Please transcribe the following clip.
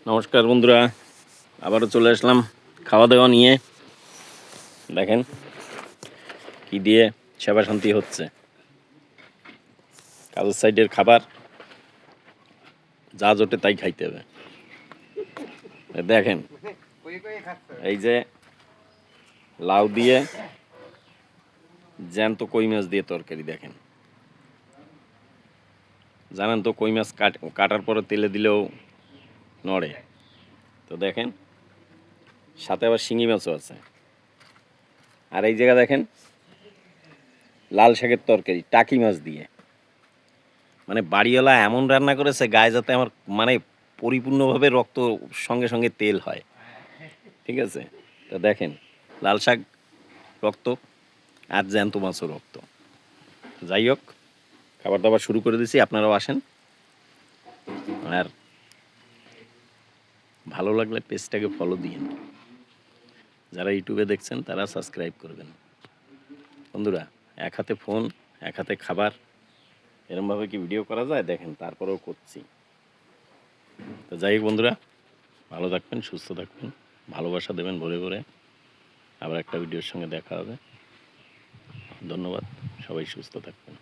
নমস্কার বন্ধুরা, আবারও চলে আসলাম খাওয়া দাওয়া নিয়ে। দেখেন কি দিয়ে সেবা শান্তি হচ্ছে। কাজের সাইডের খাবার যা জোটে তাই খাইতে হবে। দেখেন এই যে লাউ দিয়ে জ্যান্ত কই মাছ দিয়ে তরকারি। দেখেন, জানেন তো কই মাছ কাটার পরে তেলে দিলেও নড়ে। তো দেখেন সাথে আবার শিঙি মাছও আছে। আর এই জায়গা দেখেন লাল শাকের তরকারি টাকি মাছ দিয়ে। মানে বাড়িওয়ালা এমন রান্না করেছে গায়ে যাতে আমার মানে পরিপূর্ণভাবে রক্ত সঙ্গে সঙ্গে তেল হয়। ঠিক আছে, তো দেখেন লাল শাক রক্ত আর জ্যান্ত মাছও রক্ত। যাই হোক, খাবার দাবার শুরু করে দিছি, আপনারাও আসেন। আর ভালো লাগলে পেজটাকে ফলো দিন। যারা ইউটিউবে দেখছেন তারা সাবস্ক্রাইব করবেন। বন্ধুরা, এক হাতে ফোন এক হাতে খাবার, এরমভাবে কি ভিডিও করা যায়? দেখেন তারপরেও করছি। তো যাই হোক বন্ধুরা, ভালো থাকবেন, সুস্থ থাকবেন, ভালোবাসা দেবেন ভরে ভরে। আবার একটা ভিডিওর সঙ্গে দেখা হবে। ধন্যবাদ, সবাই সুস্থ থাকবেন।